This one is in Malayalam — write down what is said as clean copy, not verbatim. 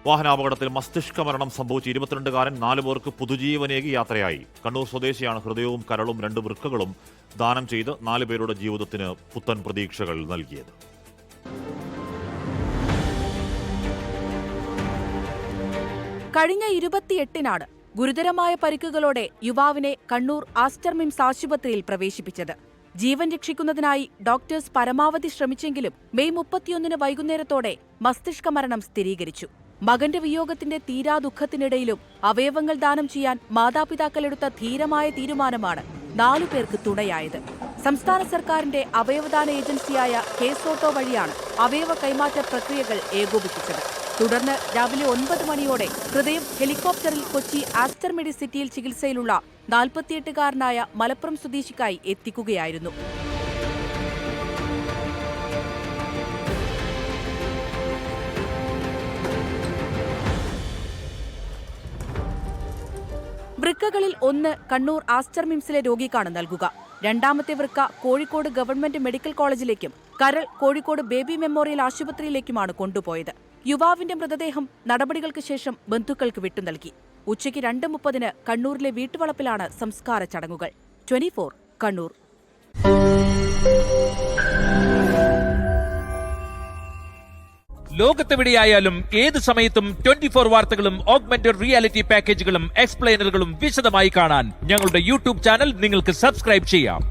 വാഹനാപകടത്തിൽ മസ്തിഷ്ക മരണം സംഭവിച്ച 22-കാരൻ 4 പേർക്ക് പുതുജീവനേകി യാത്രയായി. കണ്ണൂർ സ്വദേശിയാണ് ഹൃദയവും കരളും 2 വൃക്കകളും ദാനം ചെയ്ത് 4 പേരുടെ ജീവിതത്തിന് പുത്തൻ പ്രതീക്ഷകൾ നൽകിയത്. കഴിഞ്ഞ 28-നാണ് ഗുരുതരമായ പരിക്കുകളോടെ യുവാവിനെ കണ്ണൂർ ആസ്റ്റർ മിംസ് ആശുപത്രിയിൽ പ്രവേശിപ്പിച്ചത്. ജീവൻ രക്ഷിക്കുന്നതിനായി ഡോക്ടേഴ്സ് പരമാവധി ശ്രമിച്ചെങ്കിലും മെയ് 31 വൈകുന്നേരത്തോടെ മസ്തിഷ്ക മരണം സ്ഥിരീകരിച്ചു. മകന്റെ വിയോഗത്തിന്റെ തീരാ ദുഃഖത്തിനിടയിലും അവയവങ്ങൾ ദാനം ചെയ്യാൻ മാതാപിതാക്കളെടുത്ത ധീരമായ തീരുമാനമാണ് 4 പേർക്ക് തുണയായത്. സംസ്ഥാന സർക്കാരിന്റെ അവയവദാന ഏജൻസിയായ കേസോട്ടോ വഴിയാണ് അവയവ കൈമാറ്റ പ്രക്രിയകൾ ഏകോപിപ്പിച്ചത്. തുടർന്ന് രാവിലെ 9 മണിയോടെ ഹൃദയം ഹെലികോപ്റ്ററിൽ കൊച്ചി ആസ്റ്റർ മെഡിസിറ്റിയിൽ ചികിത്സയിലുള്ള 48-കാരനായ മലപ്പുറം സ്വദേശിക്കായി എത്തിക്കുകയായിരുന്നു. വൃക്കകളിൽ 1 കണ്ണൂർ ആസ്റ്റർ മിംസിലെ രോഗിക്കാണ് നൽകുക. രണ്ടാമത്തെ വൃക്ക കോഴിക്കോട് ഗവൺമെന്റ് മെഡിക്കൽ കോളേജിലേക്കും കരൾ കോഴിക്കോട് ബേബി മെമ്മോറിയൽ ആശുപത്രിയിലേക്കുമാണ് കൊണ്ടുപോയത്. യുവാവിന്റെ മൃതദേഹം നടപടികൾക്ക് ശേഷം ബന്ധുക്കൾക്ക് വിട്ടു നൽകി. ഉച്ചയ്ക്ക് 2:30 കണ്ണൂരിലെ വീട്ടുവളപ്പിലാണ് സംസ്കാര ചടങ്ങുകൾ. 24 കണ്ണൂർ. ലോകത്തെവിടെയായാലും ഏത് സമയത്തും 24 വാർത്തകളും ഓഗ്മെന്റഡ് റിയാലിറ്റി പാക്കേജുകളും എക്സ്പ്ലെയിനറുകളും വിശദമായി കാണാൻ ഞങ്ങളുടെ യൂട്യൂബ് ചാനൽ നിങ്ങൾക്ക് സബ്സ്ക്രൈബ് ചെയ്യാം.